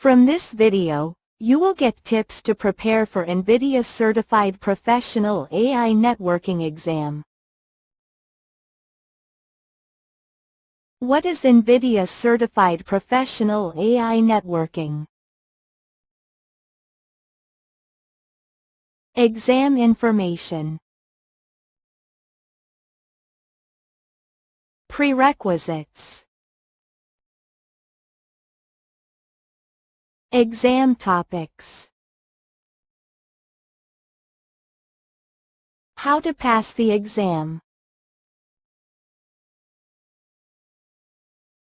From this video, you will get tips to prepare for NVIDIA-Certified Professional AI Networking exam. What is NVIDIA-Certified Professional AI Networking? Exam information. Prerequisites. Exam topics. How to pass the exam.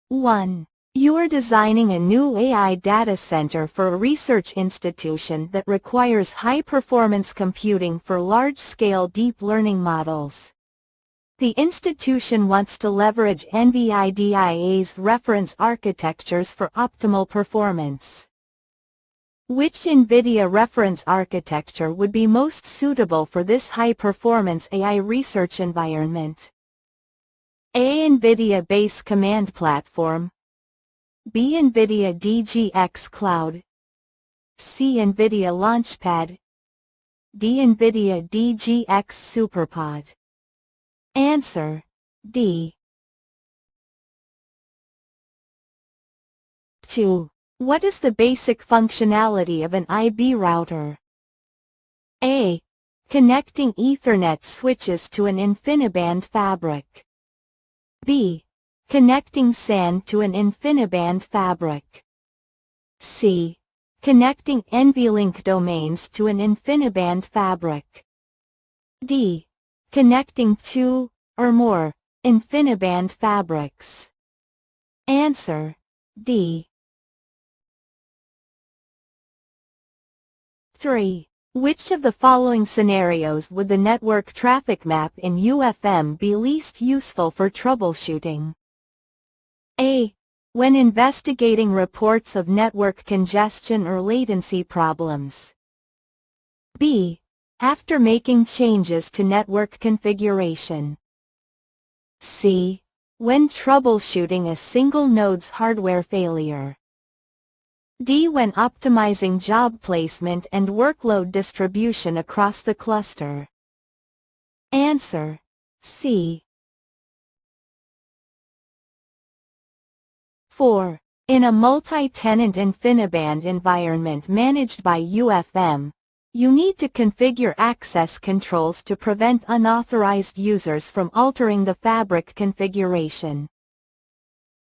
1. You are designing a new AI data center for a research institution that requires high-performance computing for large-scale deep learning models. The institution wants to leverage NVIDIA's reference architectures for optimal performance. Which NVIDIA reference architecture would be most suitable for this high-performance AI research environment? A. NVIDIA Base Command Platform. B. NVIDIA DGX Cloud. C. NVIDIA Launchpad. D. NVIDIA DGX SuperPod. Answer: D. 2. What is the basic functionality of an IB router? A. Connecting Ethernet switches to an InfiniBand fabric. B. Connecting SAN to an InfiniBand fabric. C. Connecting NVLink domains to an InfiniBand fabric. D. Connecting two or more InfiniBand fabrics. Answer: D. 3. Which of the following scenarios would the network traffic map in UFM be least useful for troubleshooting? A. When investigating reports of network congestion or latency problems. B. After making changes to network configuration. C. When troubleshooting a single node's hardware failure. D. When optimizing job placement and workload distribution across the cluster. Answer: C. 4. In a multi-tenant InfiniBand environment managed by UFM, you need to configure access controls to prevent unauthorized users from altering the fabric configuration.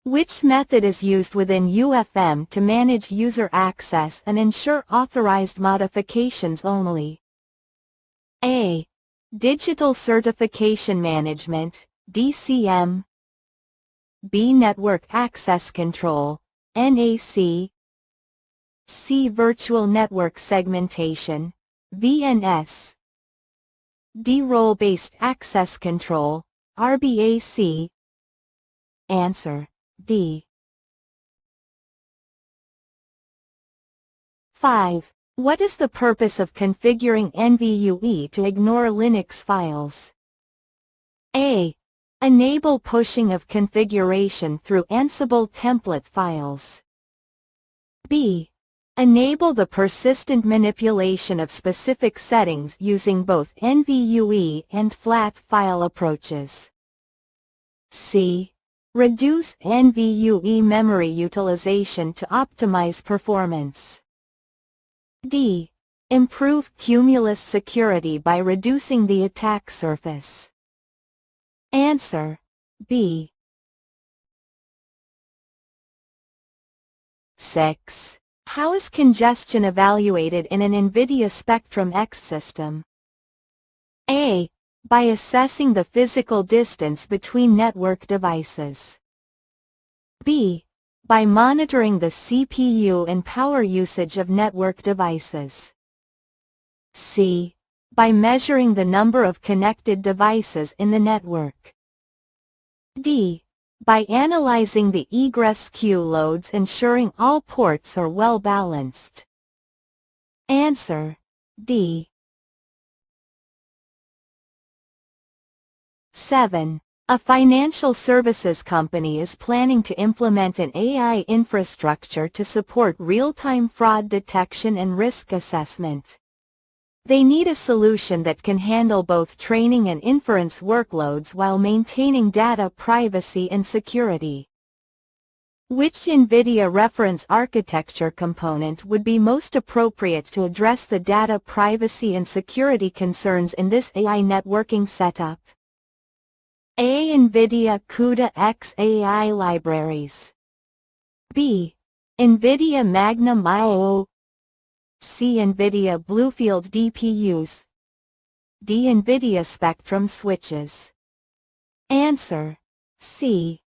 Which method is used within UFM to manage user access and ensure authorized modifications only? A. Digital Certification Management, DCM. B. Network Access Control, NAC. C. Virtual Network Segmentation, VNS. D. Role-Based Access Control, RBAC. Answer: D. 5. What is the purpose of configuring NVUE to ignore Linux files? A. Enable pushing of configuration through Ansible template files. B. Enable the persistent manipulation of specific settings using both NVUE and flat file approaches. C. Reduce NVUE memory utilization to optimize performance. D. Improve cumulus security by reducing the attack surface. Answer: B. 6. How is congestion evaluated in an NVIDIA Spectrum X system? A. By assessing the physical distance between network devices. B. By monitoring the CPU and power usage of network devices. C. By measuring the number of connected devices in the network. D. By analyzing the egress queue loads, ensuring all ports are well balanced. Answer: D. 7. A financial services company is planning to implement an AI infrastructure to support real-time fraud detection and risk assessment. They need a solution that can handle both training and inference workloads while maintaining data privacy and security. Which NVIDIA reference architecture component would be most appropriate to address the data privacy and security concerns in this AI networking setup? A. NVIDIA CUDA-X AI libraries. B. NVIDIA Magnum IO. C. NVIDIA BlueField DPUs. D. NVIDIA Spectrum switches. Answer: C.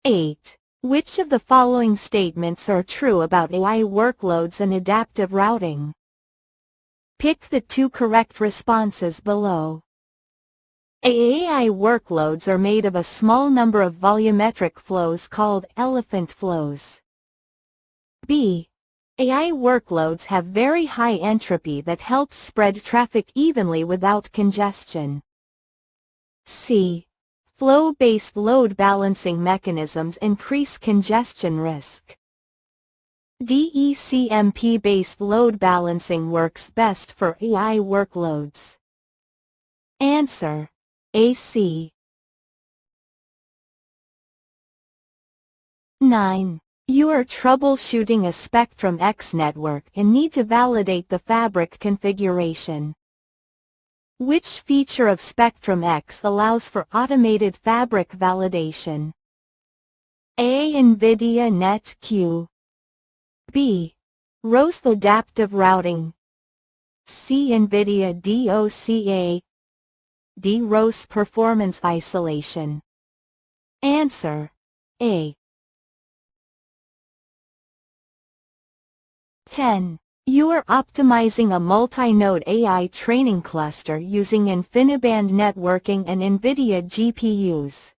8. Which of the following statements are true about AI workloads and adaptive routing? Pick the two correct responses below. A. AI workloads are made of a small number of volumetric flows called elephant flows. B. AI workloads have very high entropy that helps spread traffic evenly without congestion. C. Flow-based load balancing mechanisms increase congestion risk. DECMP-based load balancing works best for AI workloads. Answer: AC. 9. You are troubleshooting a Spectrum X network and need to validate the fabric configuration. Which feature of Spectrum X allows for automated fabric validation? A. NVIDIA NetQ. B. ROS adaptive routing. C. NVIDIA DOCA. D. ROS performance isolation. Answer: A. 10. You are optimizing a multi-node AI training cluster using InfiniBand networking and NVIDIA GPUs.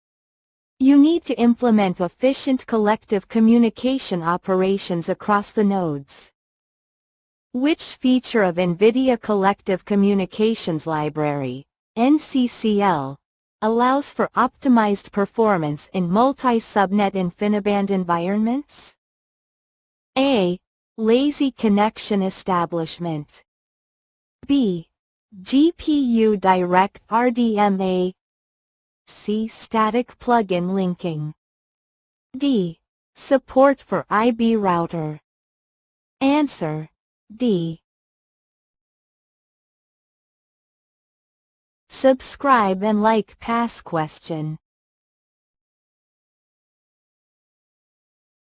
You need to implement efficient collective communication operations across the nodes. Which feature of NVIDIA Collective Communications Library, NCCL, allows for optimized performance in multi-subnet InfiniBand environments? A. Lazy connection establishment. B. GPU direct RDMA. C. Static plugin linking. D. Support for IB router. Answer: D. Subscribe and like past question.